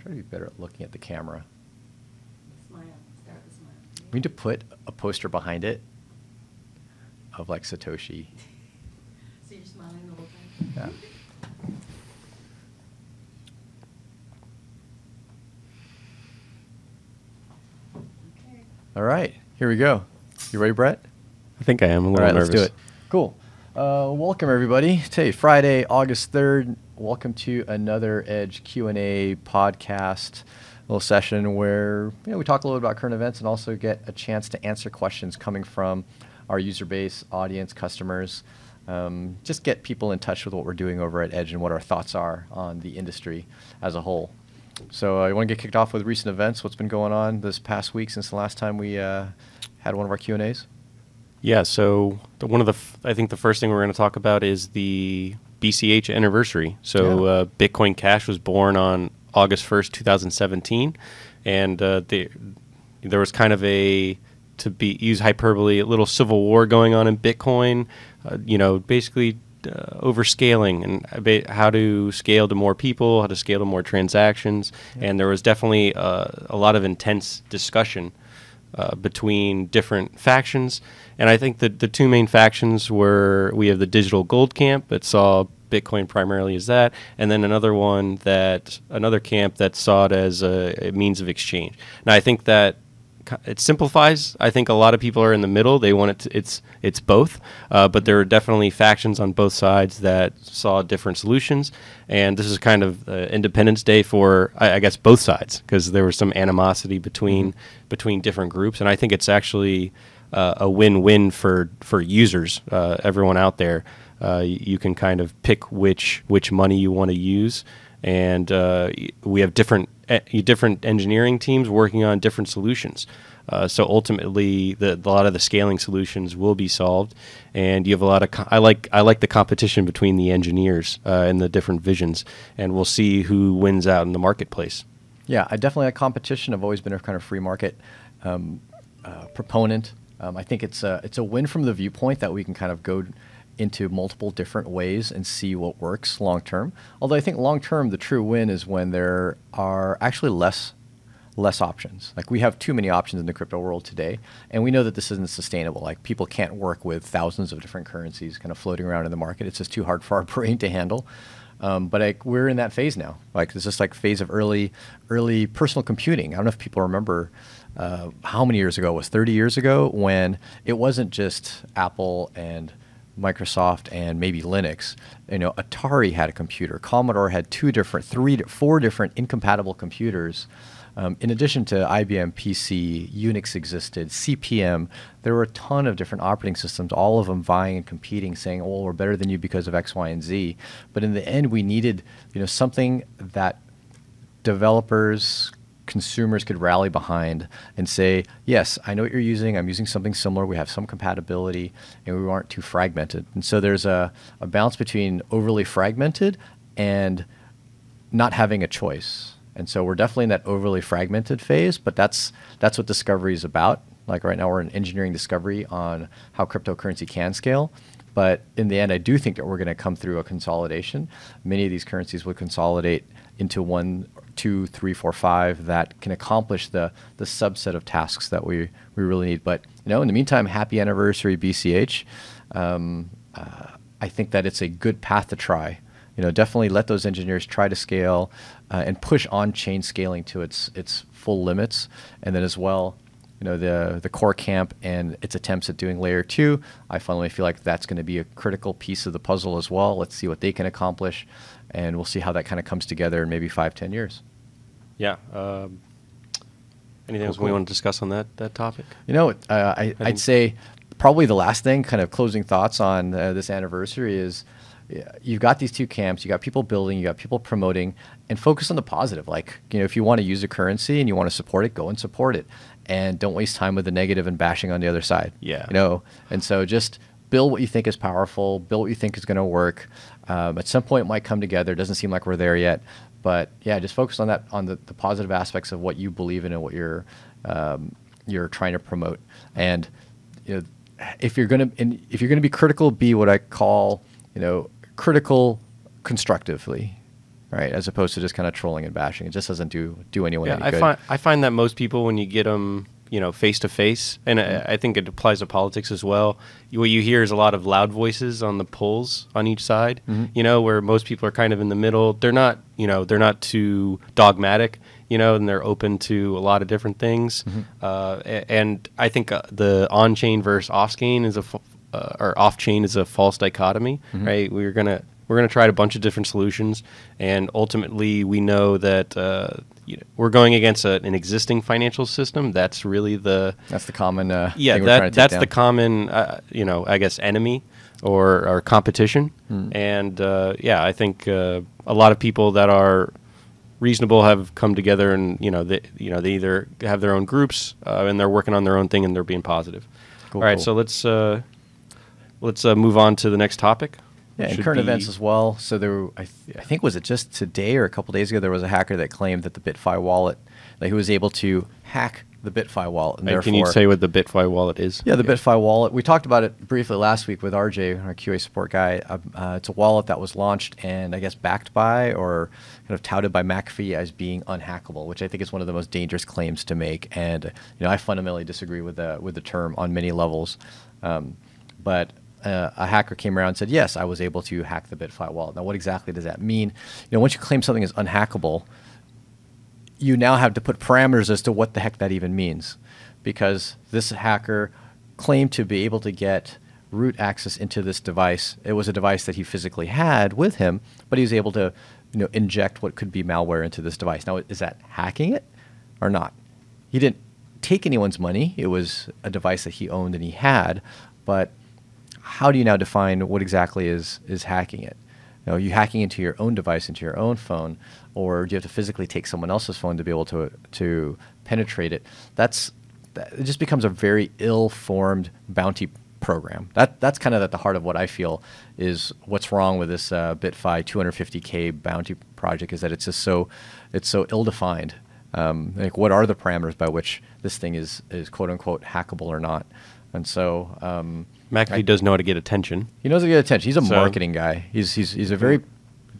Try to be better at looking at the camera. Smile. Start with smile. We need to put a poster behind it of like Satoshi. So you're smiling the whole time? Yeah. Okay. All right, here we go. You ready, Brett? I think I am a All little right, nervous. let's do it. Cool. Welcome everybody. Today, Friday, August 3rd. Welcome to another Edge Q&A podcast, little session where we talk a little bit about current events and also get a chance to answer questions coming from our user base, audience, customers. Just get people in touch with what we're doing over at Edge and what our thoughts are on the industry as a whole. So I want to get kicked off with recent events. What's been going on this past week since the last time we had one of our Q&As? Yeah, so I think the first thing we're going to talk about is the BCH anniversary. So Bitcoin Cash was born on August 1st, 2017, and there was kind of use hyperbole, a little civil war going on in Bitcoin, basically overscaling and how to scale to more people, how to scale to more transactions, and there was definitely a lot of intense discussion between different factions. And I think that the two main factions we have the digital gold camp that saw Bitcoin primarily as that, and then another camp that saw it as a means of exchange. Now I think that it simplifies. I think a lot of people are in the middle. They want it's both, but there are definitely factions on both sides that saw different solutions. And this is kind of Independence Day for I guess both sides, because there was some animosity between different groups. And I think it's actually a win-win for users, everyone out there. You can kind of pick which money you want to use, and we have different engineering teams working on different solutions. So ultimately, a lot of the scaling solutions will be solved, and you have a lot of. I like the competition between the engineers and the different visions, and we'll see who wins out in the marketplace. Yeah, I definitely like competition. I've always been a kind of free market proponent. I think it's a win from the viewpoint that we can kind of go into multiple different ways and see what works long term. Although I think long term, the true win is when there are actually less options. Like we have too many options in the crypto world today, and we know that this isn't sustainable. Like people can't work with thousands of different currencies kind of floating around in the market. It's just too hard for our brain to handle. But we're in that phase now. Like this is like phase of early personal computing. I don't know if people remember how many years ago it was, 30 years ago, when it wasn't just Apple and Microsoft and maybe Linux. Atari had a computer. Commodore had 3 to 4 different incompatible computers. In addition to IBM PC, Unix existed, CP/M. There were a ton of different operating systems, all of them vying and competing, saying, "Oh, we're better than you because of X, Y, and Z." But in the end, we needed, something that developers, consumers could rally behind and say, "Yes, I know what you're using. I'm using something similar. We have some compatibility, and we aren't too fragmented." And so there's a balance between overly fragmented and not having a choice. And so we're definitely in that overly fragmented phase, but that's what discovery is about. Like right now we're in engineering discovery on how cryptocurrency can scale. But in the end, I do think that we're going to come through a consolidation. Many of these currencies will consolidate into 1, 2, 3, 4, 5 that can accomplish the subset of tasks that we really need. But in the meantime, happy anniversary BCH. I think that it's a good path to try. Definitely let those engineers try to scale and push on-chain scaling to its full limits. And then as well, the core camp and its attempts at doing layer 2, I finally feel like that's going to be a critical piece of the puzzle as well. Let's see what they can accomplish, and we'll see how that kind of comes together in maybe 5-10 years. Yeah. Anything else we want to discuss on that topic? I'd say probably the last thing, kind of closing thoughts on this anniversary is, you've got these two camps, you got people building, you got people promoting, and focus on the positive. Like, if you want to use a currency and you want to support it, go and support it. And don't waste time with the negative and bashing on the other side. Yeah. And so just build what you think is powerful, build what you think is going to work. At some point it might come together. It doesn't seem like we're there yet. But yeah, just focus on that, on the positive aspects of what you believe in and what you're trying to promote. And if you're going to be critical, be what I call, critical constructively. right? As opposed to just kind of trolling and bashing. It just doesn't do anyone Yeah, any good. I find that most people, when you get them, face to face, and I think it applies to politics as well. What you hear is a lot of loud voices on the polls on each side. Where most people are kind of in the middle. They're not, they're not too dogmatic, and they're open to a lot of different things. And I think the on-chain versus off-chain or off-chain is a false dichotomy, right? We're gonna try a bunch of different solutions, and ultimately we know that we're going against an existing financial system. That's really that's the common thing we're trying to take that's down. the common I guess enemy or competition. And I think a lot of people that are reasonable have come together, and they either have their own groups and they're working on their own thing and they're being positive. Cool, All right, cool. so let's move on to the next topic. Yeah, and Should current be- events as well. So I think was it just today or a couple days ago, there was a hacker that claimed that the BitFi wallet, that he was able to hack the BitFi wallet. And Can you therefore- say what the BitFi wallet is? Yeah, the BitFi wallet. We talked about it briefly last week with RJ, our QA support guy. It's a wallet that was launched and I guess backed by or kind of touted by McAfee as being unhackable, which I think is one of the most dangerous claims to make. And I fundamentally disagree with the term on many levels. But a hacker came around and said, yes, I was able to hack the BitFi wallet. Now, what exactly does that mean? Once you claim something is unhackable, you now have to put parameters as to what the heck that even means, because this hacker claimed to be able to get root access into this device. It was a device that he physically had with him, but he was able to inject what could be malware into this device. Now, is that hacking it or not? He didn't take anyone's money. It was a device that he owned and he had, but how do you now define what exactly is hacking it? Are you hacking into your own device, into your own phone, or do you have to physically take someone else's phone to be able to penetrate it? It just becomes a very ill-formed bounty program. That's kind of at the heart of what I feel is what's wrong with this BitFi 250K bounty project, is that it's just so ill-defined. Like, what are the parameters by which this thing is quote unquote hackable or not? And so McAfee does know how to get attention. he knows how to get attention. He's a So- marketing guy. He's a very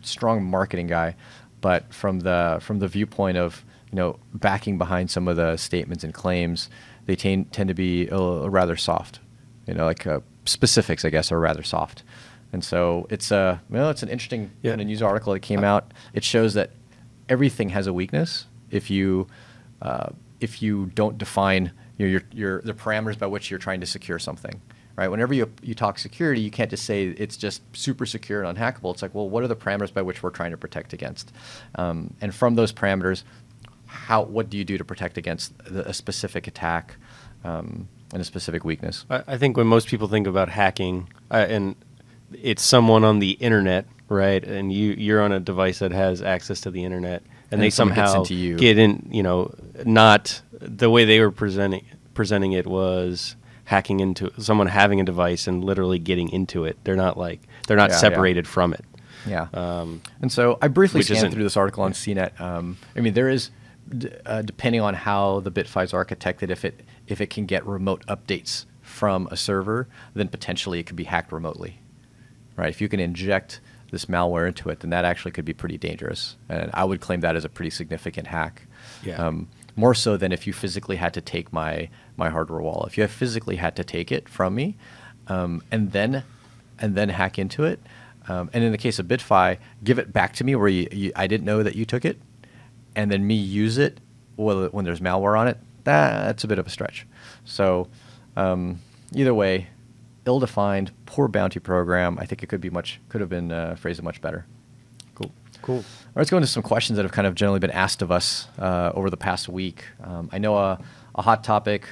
strong marketing guy, but from the viewpoint of backing behind some of the statements and claims, they tend to be rather soft. Specifics, I guess, are rather soft. And so it's it's an interesting Yeah. kind of news article that came out. It shows that everything has a weakness if you don't define the parameters by which you're trying to secure something. Right? Whenever you talk security, you can't just say it's just super secure and unhackable. It's like, well, what are the parameters by which we're trying to protect against? And from those parameters, what do you do to protect against a specific attack and a specific weakness? I think when most people think about hacking, and it's someone on the internet, right? And you're on a device that has access to the internet, and they someone gets somehow into you. get in. Not the way they were presenting it was hacking into someone having a device and literally getting into it. They're not Yeah, separated from it. Yeah. And so I briefly which scanned isn't- through this article on CNET. There is, depending on how the BitFi is architected, if it can get remote updates from a server, then potentially it could be hacked remotely. Right? If you can inject this malware into it, then that actually could be pretty dangerous. And I would claim that as a pretty significant hack. Yeah. More so than if you physically had to take my hardware wallet. If you have physically had to take it from me, and then hack into it, and in the case of BitFi, give it back to me where I didn't know that you took it, and then me use it when there's malware on it, that's a bit of a stretch. So either way, ill-defined, poor bounty program. I think it could have been phrased much better. Cool. Cool. All right, let's go into some questions that have kind of generally been asked of us over the past week. I know a hot topic,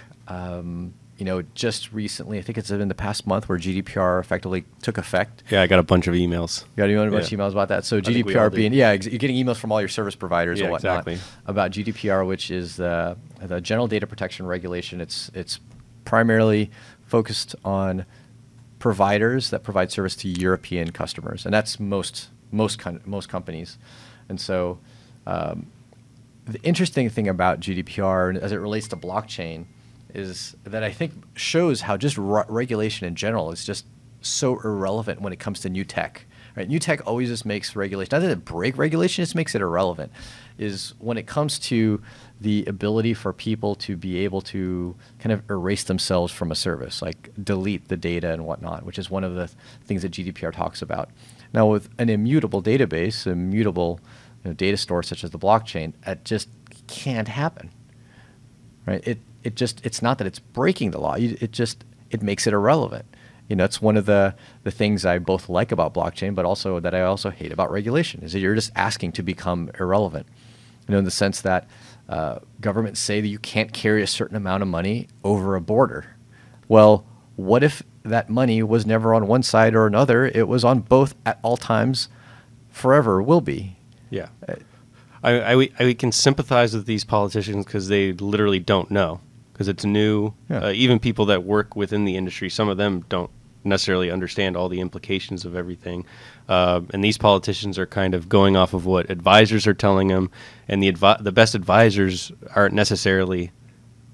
just recently, I think it's in the past month, where GDPR effectively took effect. Yeah, I got a bunch of emails. You got a bunch Yeah. of emails about that. So think we all GDPR do. being, you're getting emails from all your service providers Yeah, and whatnot exactly. about GDPR, which is the General Data Protection Regulation. It's primarily focused on providers that provide service to European customers, and that's most companies. And so the interesting thing about GDPR as it relates to blockchain is that I think shows how just regulation in general is just so irrelevant when it comes to new tech, right? New tech always just makes regulation, not that it break regulation, it just makes it irrelevant, is when it comes to the ability for people to be able to kind of erase themselves from a service, like delete the data and whatnot, which is one of the things that GDPR talks about. Now, with an immutable database, immutable data store such as the blockchain, it just can't happen, right? It's not that it's breaking the law. It makes it irrelevant. It's one of the things I both like about blockchain, but also that I also hate about regulation, is that you're just asking to become irrelevant. In the sense that governments say that you can't carry a certain amount of money over a border. Well, what if that money was never on one side or another? It was on both at all times, forever, will be. Yeah. I can sympathize with these politicians because they literally don't know, because it's new. Yeah. Even people that work within the industry, some of them don't necessarily understand all the implications of everything. And these politicians are kind of going off of what advisors are telling them, and the best advisors aren't necessarily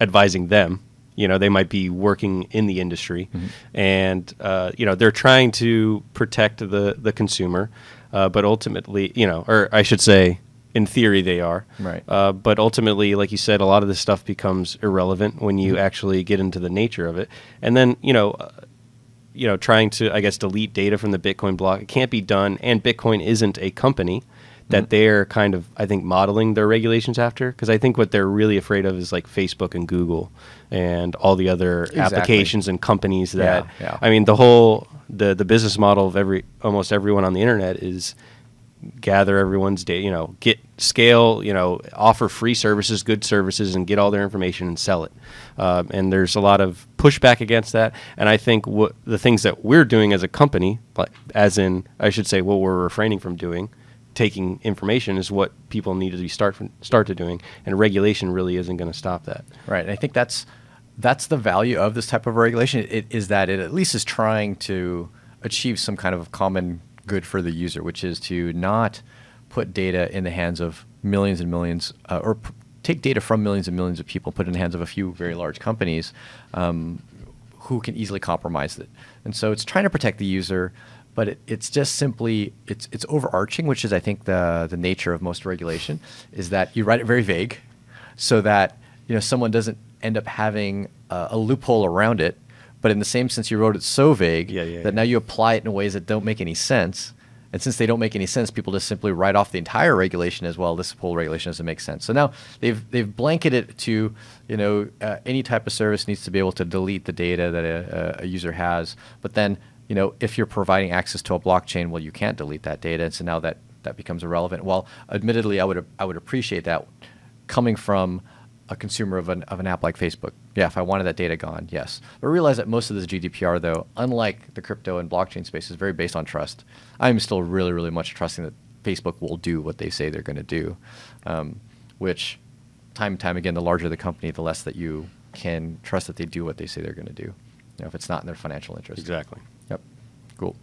advising them. They might be working in the industry, and they're trying to protect the consumer, but ultimately, or I should say, in theory they are. Right. But ultimately, like you said, a lot of this stuff becomes irrelevant when you actually get into the nature of it, and then trying to, I guess, delete data from the Bitcoin block. It can't be done, and Bitcoin isn't a company that they're kind of, I think, modeling their regulations after. Because I think what they're really afraid of is like Facebook and Google and all the other applications and companies that, Yeah. I mean, the business model of almost everyone on the internet is gather everyone's data, get scale, offer free services, good services, and get all their information and sell it. And there's a lot of pushback against that. And I think the things that we're doing as a company, as in, I should say, what we're refraining from doing, taking information, is what people need to be start to doing. And regulation really isn't going to stop that. Right. And I think that's the value of this type of regulation. It is that it at least is trying to achieve some kind of common good for the user, which is to not put data in the hands of millions and millions, take data from millions and millions of people, put it in the hands of a few very large companies who can easily compromise it. And so it's trying to protect the user, but it's just simply, it's overarching, which is, I think, the nature of most regulation, is that you write it very vague so that someone doesn't end up having a loophole around it. But in the same sense, you wrote it so vague that now you apply it in ways that don't make any sense. And since they don't make any sense, people just simply write off the entire regulation as well. This whole regulation doesn't make sense. So now they've blanketed it to, any type of service needs to be able to delete the data that a user has. But then, if you're providing access to a blockchain, well, you can't delete that data. And so now that becomes irrelevant. Well, admittedly, I would appreciate that coming from a consumer of an app like Facebook. Yeah, if I wanted that data gone, yes. But realize that most of this GDPR, though, unlike the crypto and blockchain space, is very based on trust. I'm still really, really much trusting that Facebook will do what they say they're going to do, which time and time again, the larger the company, the less that you can trust that they do what they say they're going to do, if it's not in their financial interest. Exactly. Yep. Cool.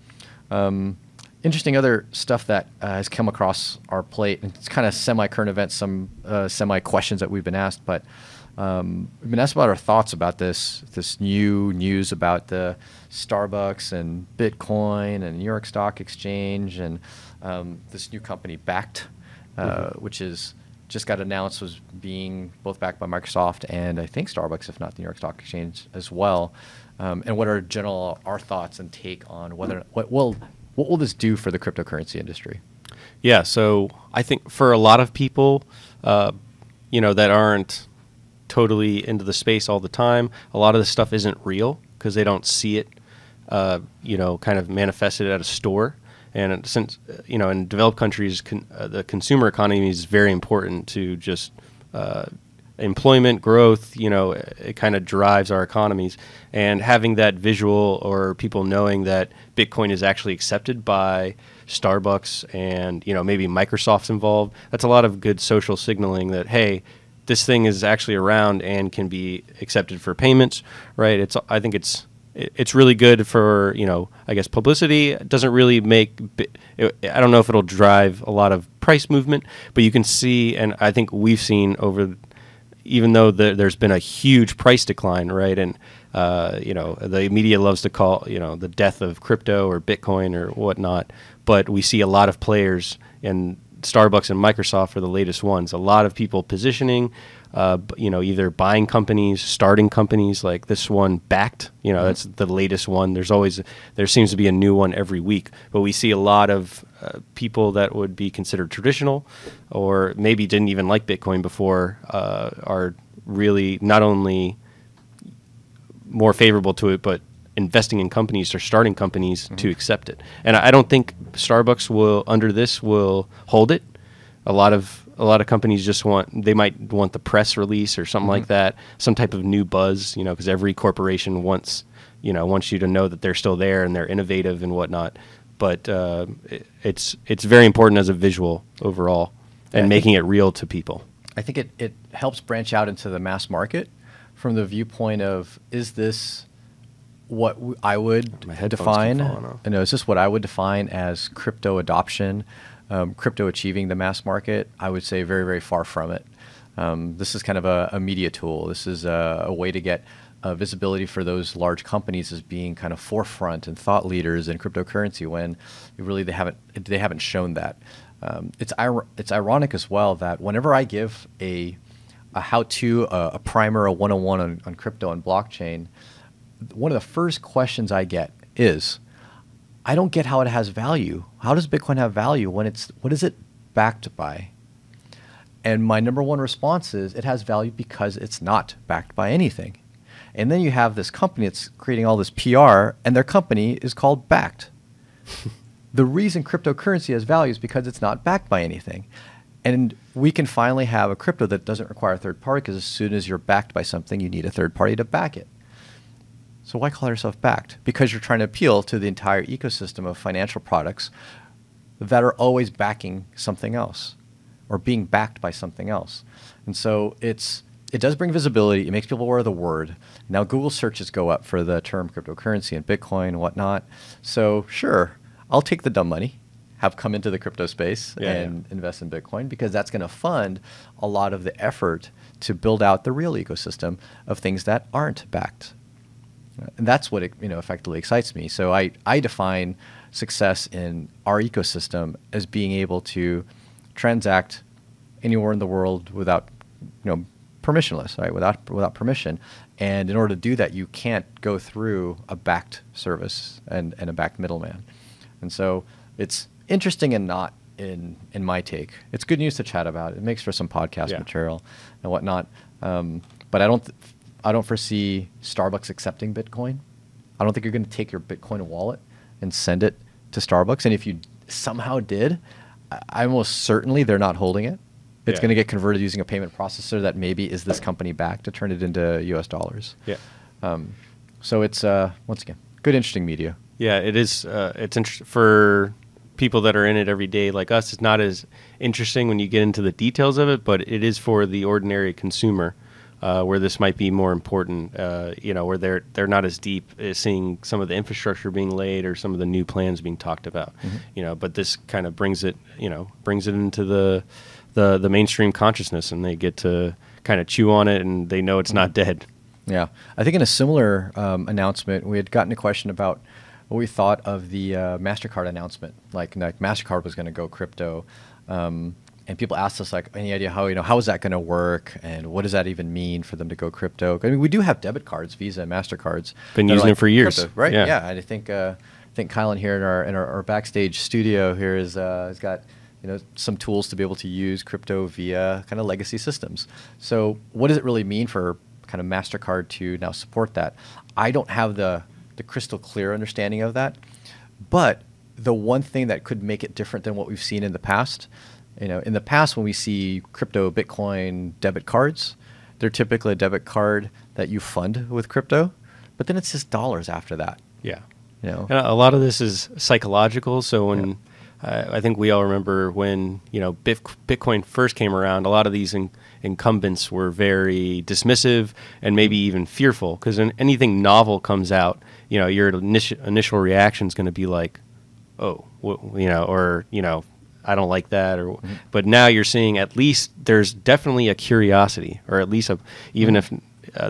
Interesting other stuff that has come across our plate, and it's kind of semi-current events, some semi-questions that we've been asked, but we've been asked about our thoughts about this new news about the Starbucks and Bitcoin and New York Stock Exchange and this new company Bakkt, which is just got announced was being both backed by Microsoft and I think Starbucks, if not the New York Stock Exchange as well. And what are our thoughts and take on what will this do for the cryptocurrency industry? Yeah, so I think for a lot of people, that aren't totally into the space all the time, a lot of this stuff isn't real because they don't see it, kind of manifested at a store. And since, in developed countries, the consumer economy is very important to just employment growth. It kind of drives our economies. And having that visual, or people knowing that Bitcoin is actually accepted by Starbucks and, maybe Microsoft's involved, that's a lot of good social signaling that, hey, this thing is actually around and can be accepted for payments, right? I think it's really good for, I guess publicity. It doesn't really I don't know if it'll drive a lot of price movement, but you can see, and I think we've seen even though there's been a huge price decline, right? And the media loves to call, the death of crypto or Bitcoin or whatnot. But we see a lot of players, and Starbucks and Microsoft are the latest ones. A lot of people positioning, either buying companies, starting companies like this one, Backed. That's the latest one. There seems to be a new one every week. But we see a lot of people that would be considered traditional, or maybe didn't even like Bitcoin before, are really not only more favorable to it, but investing in companies or starting companies to accept it. And I don't think Starbucks will hold it. A lot of companies they might want the press release or something like that, some type of new buzz, because every corporation wants you to know that they're still there and they're innovative and whatnot. But it's very important as a visual overall, and making it real to people. I think it helps branch out into the mass market from the viewpoint of, is this what I would define? Is this what I would define as crypto adoption, crypto achieving the mass market? I would say very, very far from it. This is kind of a media tool. This is a way to get visibility for those large companies as being kind of forefront and thought leaders in cryptocurrency, when really they haven't shown that. It's ironic as well that whenever I give a how-to, a primer, a 101 on crypto and blockchain, one of the first questions I get is, I don't get how it has value. How does Bitcoin have value what is it backed by? And my number one response is, it has value because it's not backed by anything. And then you have this company that's creating all this PR, and their company is called Backed. The reason cryptocurrency has value is because it's not backed by anything. And we can finally have a crypto that doesn't require a third party, because as soon as you're backed by something, you need a third party to back it. So why call yourself backed? Because you're trying to appeal to the entire ecosystem of financial products that are always backing something else or being backed by something else. And so it does bring visibility. It makes people aware of the word. Now Google searches go up for the term cryptocurrency and Bitcoin and whatnot. So sure, I'll take the dumb money, have come into the crypto space and invest in Bitcoin, because that's going to fund a lot of the effort to build out the real ecosystem of things that aren't backed. And that's what effectively excites me. So I define success in our ecosystem as being able to transact anywhere in the world without permissionless, right? Without permission. And in order to do that, you can't go through a backed service and a backed middleman. And so it's interesting and not in my take. It's good news to chat about. It makes for some podcast material and whatnot. But I don't foresee Starbucks accepting Bitcoin. I don't think you're going to take your Bitcoin wallet and send it to Starbucks. And if you somehow did, I'm almost certainly they're not holding it. It's going to get converted using a payment processor that maybe is this company backed to turn it into US dollars. Yeah. So it's, once again, good, interesting media. Yeah, it is. It's for people that are in it every day like us. It's not as interesting when you get into the details of it, but it is for the ordinary consumer, where this might be more important. Where they're not as deep as seeing some of the infrastructure being laid or some of the new plans being talked about. But this kind of brings it into the mainstream consciousness, and they get to kind of chew on it, and they know it's not dead. Yeah, I think in a similar announcement, we had gotten a question about what we thought of the MasterCard announcement. Like MasterCard was going to go crypto, and people asked us any idea how is that going to work, and what does that even mean for them to go crypto? I mean, we do have debit cards, Visa and MasterCards. Been using it for years, crypto, right? Yeah, and I think Kylan here in our backstage studio here has got some tools to be able to use crypto via kind of legacy systems. So what does it really mean for kind of MasterCard to now support that? I don't have the crystal clear understanding of that, but the one thing that could make it different than what we've seen in the past, in the past when we see crypto Bitcoin debit cards, they're typically a debit card that you fund with crypto, but then it's just dollars after that. Yeah. And a lot of this is psychological. So when I think we all remember when Bitcoin first came around, a lot of these incumbents were very dismissive and maybe even fearful, because when anything novel comes out, your initial reaction is going to be like, oh, or I don't like that, or but now you're seeing at least there's definitely a curiosity, or at least even if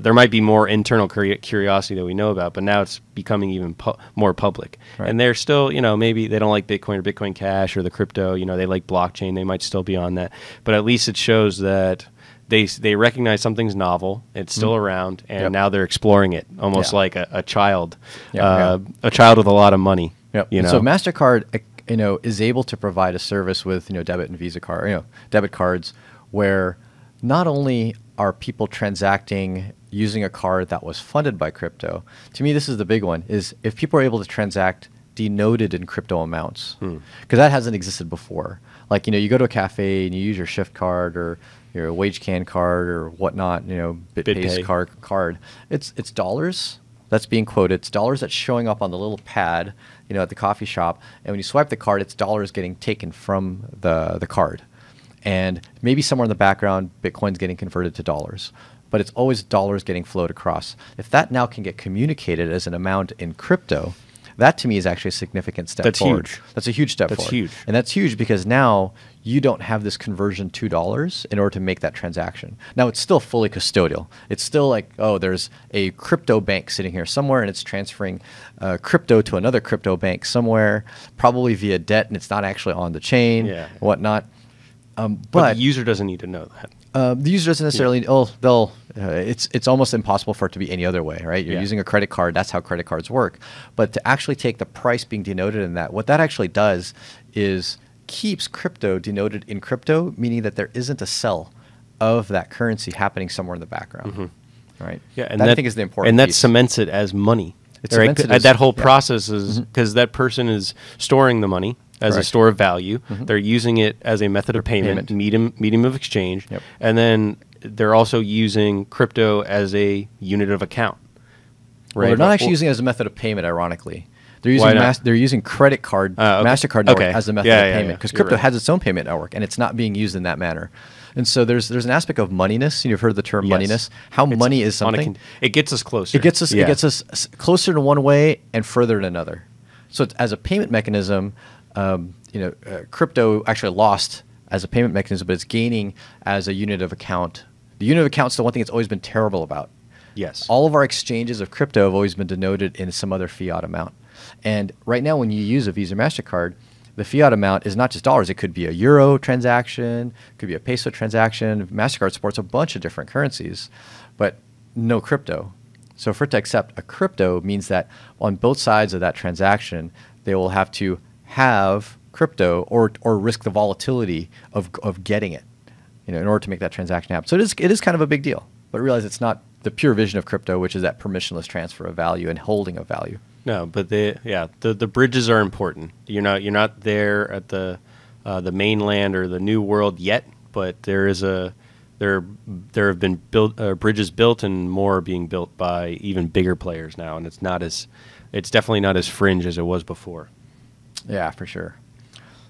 there might be more internal curiosity that we know about, but now it's becoming even more public. Right. And they're still, maybe they don't like Bitcoin or Bitcoin Cash or the crypto. They like blockchain. They might still be on that, but at least it shows that they recognize something's novel. It's still around, and Yep. now they're exploring it, almost Yeah. like a child, Yeah, a child with a lot of money. Yep. So MasterCard, is able to provide a service with, debit and Visa card, debit cards, where not only are people transacting using a card that was funded by crypto. To me, this is the big one: is if people are able to transact denoted in crypto amounts, because that hasn't existed before. Like, you go to a cafe and you use your Shift card or your WageCan card or whatnot, BitPay's BitPay. card. It's dollars that's being quoted. It's dollars that's showing up on the little pad, at the coffee shop. And when you swipe the card, it's dollars getting taken from the card. And maybe somewhere in the background, Bitcoin's getting converted to dollars. But it's always dollars getting flowed across. If that now can get communicated as an amount in crypto, that to me is actually a significant step That's forward. huge. That's a huge step That's forward. huge. And that's huge because now you don't have this conversion to dollars in order to make that transaction. Now, it's still fully custodial. It's still like, oh, there's a crypto bank sitting here somewhere and it's transferring crypto to another crypto bank somewhere, probably via debt, and it's not actually on the chain, Yeah. whatnot. But the user doesn't need to know that. The user doesn't necessarily. It's almost impossible for it to be any other way, right? You're Yeah. using a credit card. That's how credit cards work. But to actually take the price being denoted in that, what that actually does is keeps crypto denoted in crypto, meaning that there isn't a sell of that currency happening somewhere in the background, right? Yeah, and that I think is the important. And that piece. cements it as money. It Right? cements it as- That whole yeah. process is because that person is storing the money as a Correct. store of value. They're using it as a method of payment, medium of exchange, Yep. and then they're also using crypto as a unit of account. Well, they're not actually using it as a method of payment. Ironically, they're using Why not? they're using credit card, Okay. Mastercard network Okay. as a method Yeah, of yeah, payment yeah. because You're crypto right. has its own payment network and it's not being used in that manner. And so there's an aspect of moneyness. You've heard the term Yes. moneyness. How It's money is on a something. it gets us closer. It gets us. Yeah. It gets us closer in one way and further in another. So it's, as a payment mechanism, crypto actually lost as a payment mechanism, but it's gaining as a unit of account. The unit of account is the one thing it's always been terrible about. Yes. All of our exchanges of crypto have always been denoted in some other fiat amount. And right now, when you use a Visa MasterCard, the fiat amount is not just dollars. It could be a euro transaction, it could be a peso transaction. MasterCard supports a bunch of different currencies, but no crypto. So for it to accept a crypto means that on both sides of that transaction, they will have to have crypto or risk the volatility of getting it, in order to make that transaction happen. So it is kind of a big deal. But realize it's not the pure vision of crypto, which is that permissionless transfer of value and holding of value. No, but the bridges are important. You're not there at the mainland or the new world yet, but there have been bridges built and more are being built by even bigger players now, and it's definitely not as fringe as it was before. Yeah, for sure.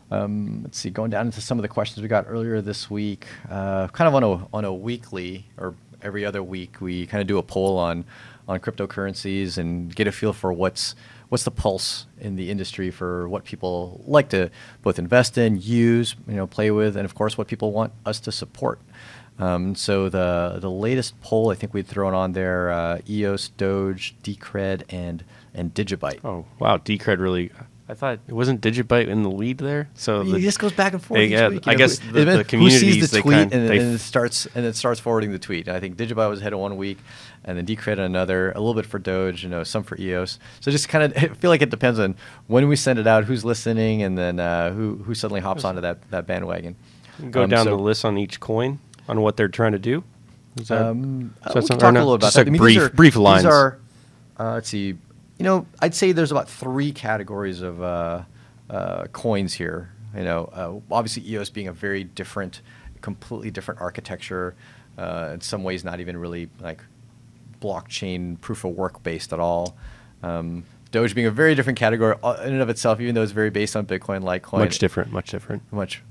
Let's see, going down into some of the questions we got earlier this week, kind of on a weekly or every other week, we kind of do a poll on cryptocurrencies and get a feel for what's the pulse in the industry for what people like to both invest in, use, play with, and of course what people want us to support. So the latest poll I think we'd thrown on there, EOS, Doge, Decred, and Digibyte. Oh wow, Decred really. I thought it wasn't Digibyte in the lead there. So It just goes back and forth. They- Each yeah, week, I guess who- the who communities, sees the they tweet kind- and they- it starts forwarding the tweet. And I think Digibyte was ahead of 1 week, and then Decred another, a little bit for Doge, some for EOS. So just kind of I feel like it depends on when we send it out, who's listening, and then who suddenly hops onto that bandwagon. Go down so- the list on each coin on what they're trying to do. Is that, we is that can something- talk or no? a little about Just that. like I mean, brief lines. These are, let's see, I'd say there's about 3 categories of coins here. Obviously EOS being a very different, completely different architecture. In some ways, not even really like blockchain proof of work based at all. Doge being a very different category in and of itself, even though it's very based on Bitcoin, Litecoin. much different. Much different. Much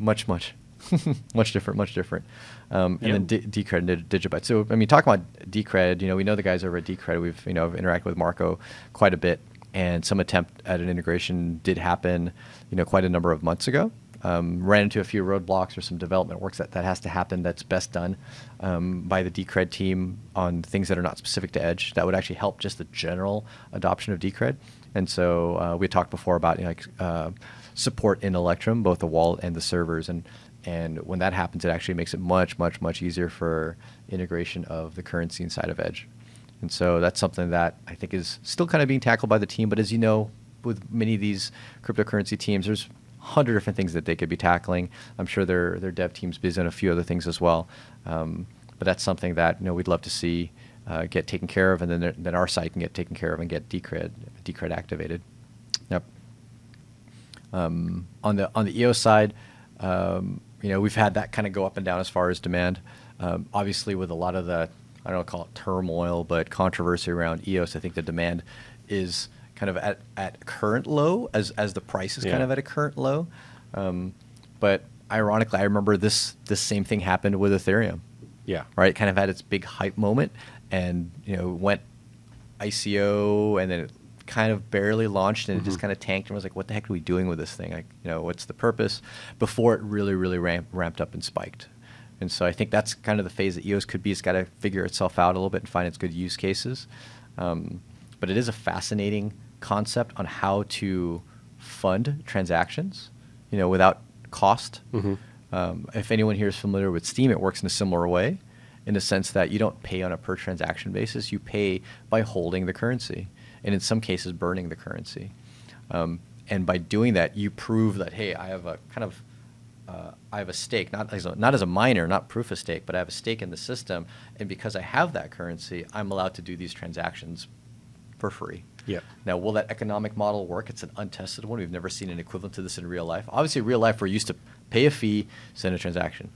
much different. And Yep. then Decred and Digibyte. So, talking about Decred, we know the guys over at Decred. We've, interacted with Marco quite a bit, and some attempt at an integration did happen, quite a number of months ago. ran into a few roadblocks or some development works that has to happen that's best done by the Decred team on things that are not specific to Edge that would actually help just the general adoption of Decred. And so we talked before about support in Electrum, both the wallet and the servers. And when that happens, it actually makes it much, much, much easier for integration of the currency inside of Edge. And so that's something that I think is still kind of being tackled by the team. But as you know, with many of these cryptocurrency teams, there's 100 different things that they could be tackling. I'm sure their dev team's busy on a few other things as well. But that's something that we'd love to see get taken care of, and then our site can get taken care of and get Decred activated. Yep. On the EOS side, we've had that kind of go up and down as far as demand. Obviously, with a lot of the, I don't call it turmoil, but controversy around EOS, I think the demand is kind of at current low as the price is kind of at a current low. But ironically, I remember this same thing happened with Ethereum. Yeah. Right. It kind of had its big hype moment, and went ICO, and then it kind of barely launched, and it just kind of tanked, and was like, what the heck are we doing with this thing? Like, what's the purpose? Before it really ramped up and spiked. And so I think that's kind of the phase that EOS could be. It's got to figure itself out a little bit and find its good use cases. But it is a fascinating concept on how to fund transactions, without cost. If anyone here is familiar with Steem, it works in a similar way, in the sense that you don't pay on a per transaction basis. You pay by holding the currency, and in some cases burning the currency. And by doing that, you prove that, hey, I have a kind of I have a stake, not as a miner, not proof of stake, but I have a stake in the system, and because I have that currency, I'm allowed to do these transactions for free. Yeah. Now, will that economic model work? It's an untested one. We've never seen an equivalent to this in real life. Obviously, in real life, we're used to pay a fee, send a transaction.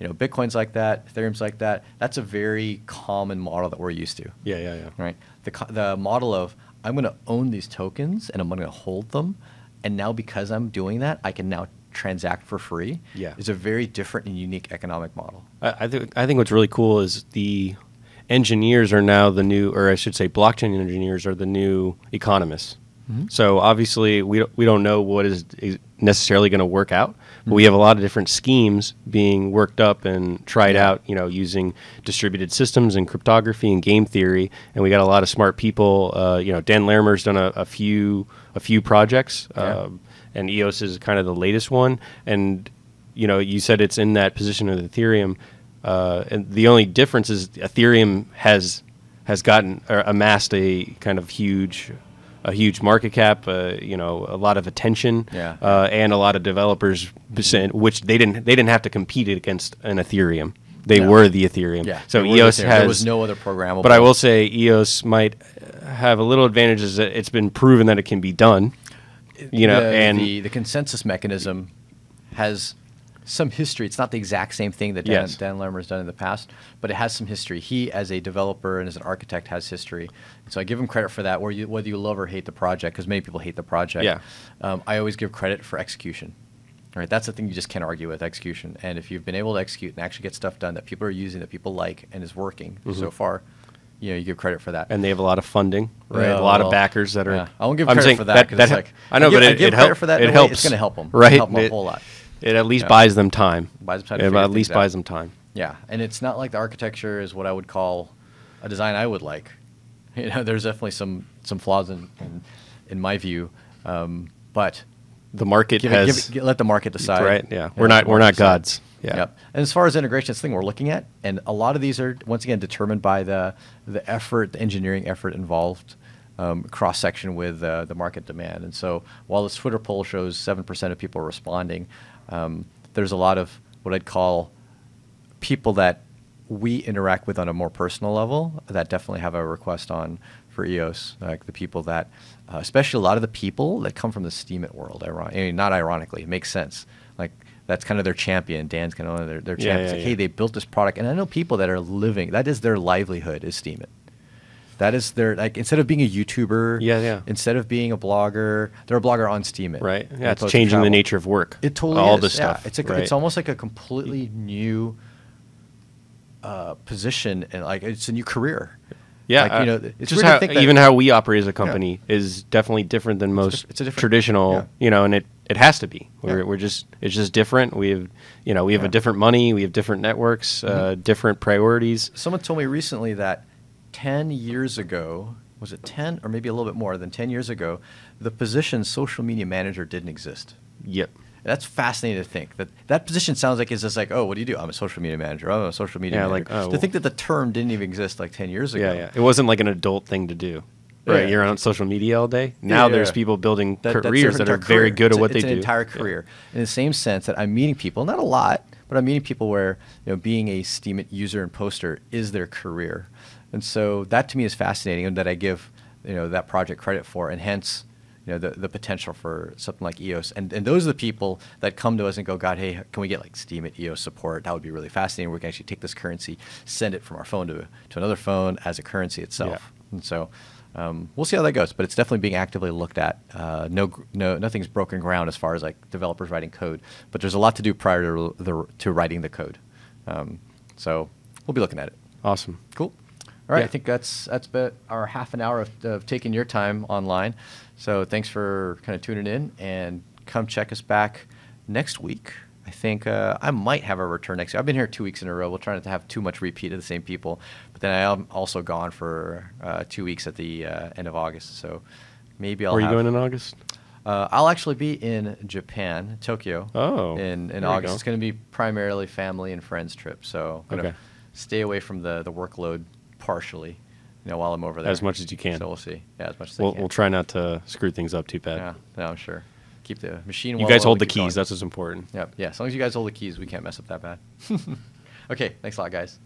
Bitcoin's like that, Ethereum's like that. That's a very common model that we're used to. Yeah. Right. The model of, I'm going to own these tokens and I'm going to hold them, and now because I'm doing that, I can now transact for free. Yeah. Is a very different and unique economic model. I think what's really cool is the engineers are now the new, or I should say, blockchain engineers are the new economists. So obviously, we don't know what is necessarily going to work out, but we have a lot of different schemes being worked up and tried out. Using distributed systems and cryptography and game theory, and we got a lot of smart people. Dan Larimer's done a few projects, and EOS is kind of the latest one. And you said it's in that position of Ethereum, and the only difference is Ethereum has gotten or amassed a kind of huge market cap, a lot of attention, and a lot of developers, which they didn't have to compete against an Ethereum. They were the Ethereum. Yeah, so EOS has. There was no other programmable. But I will say EOS might have a little advantage is that it's been proven that it can be done. And the consensus mechanism has some history. It's not the exact same thing that Dan Larimer has done in the past, but it has some history. He, as a developer and as an architect, has history. So I give him credit for that, whether you love or hate the project, because many people hate the project. Yeah. I always give credit for execution. All right, that's the thing you just can't argue with, execution. And if you've been able to execute and actually get stuff done that people are using, that people like, and is working so far, you give credit for that. And they have a lot of funding, right? A lot of backers that are. Yeah. I won't give credit for that because I know, but it helps. It helps. It's going to help them. Right. It'll help them a whole lot. It at least buys them time. Buys them time. It at least buys them time. Yeah, and it's not like the architecture is what I would call a design I would like. There's definitely some flaws in my view, but the market let the market decide. Right. Yeah. We're not gods. Yeah. Yep. And as far as integration, it's the thing we're looking at, and a lot of these are once again determined by the effort, the engineering effort involved. Cross section with the market demand. And so while this Twitter poll shows 7% of people responding, there's a lot of what I'd call people that we interact with on a more personal level that definitely have a request on for EOS, like the people that, especially a lot of the people that come from the Steemit world. Not ironically, it makes sense. Like that's kind of their champion. Dan's kind of their champion. Hey, they built this product, and I know people that are living. That is their livelihood is Steemit. That is their, instead of being a YouTuber, instead of being a blogger, they're a blogger on Steemit. Right. Yeah, it's changing the nature of work. It totally all is. this stuff. It's almost like a completely new position, and it's a new career. Yeah, it's just even how we operate as a company is definitely different than most it's a different, traditional. And it has to be. Yeah. We're just it's just different. We have a different money. We have different networks, different priorities. Someone told me recently that 10 years ago, was it 10 or maybe a little bit more than 10 years ago, the position social media manager didn't exist. Yep. That's fascinating to think that position sounds like it's just like, oh, what do you do? I'm a social media manager. I'm a social media manager. like, oh, to think that the term didn't even exist like 10 years ago. Yeah. It wasn't like an adult thing to do. Right, Yeah. you're on social media all day. Now there's people building That's careers their that are entire very career. good at what they it's do. an entire career. In the same sense that I'm meeting people, not a lot, but I'm meeting people where being a Steemit user and poster is their career, and so that to me is fascinating, and that I give that project credit for, and hence the potential for something like EOS. And those are the people that come to us and go, God, hey, can we get like Steemit EOS support? That would be really fascinating. We can actually take this currency, send it from our phone to another phone as a currency itself. Yeah. And so we'll see how that goes. But it's definitely being actively looked at. Nothing's broken ground as far as like developers writing code. But there's a lot to do prior to writing the code. So we'll be looking at it. Awesome. Cool. All right, Yeah. I think that's been our half an hour of taking your time online. So thanks for kind of tuning in, and come check us back next week. I think I might have a return next week. I've been here 2 weeks in a row. We'll try not to have too much repeat of the same people. But then I am also gone for 2 weeks at the end of August. So maybe I'll Where are you have- going in August? I'll actually be in Japan, Tokyo. Oh, in there you August. go. It's going to be primarily family and friends trip. So I'm going Okay. to stay away from the workload partially, while I'm over there. As much as you can. So we'll see. Yeah, as much as I We'll can. we'll try not to screw things up too bad. Yeah, no, I'm sure. Keep the machine. You well guys oiled hold the to keep going. keys. That's what's important. Yep. Yeah. As long as you guys hold the keys, we can't mess up that bad. Okay. Thanks a lot, guys.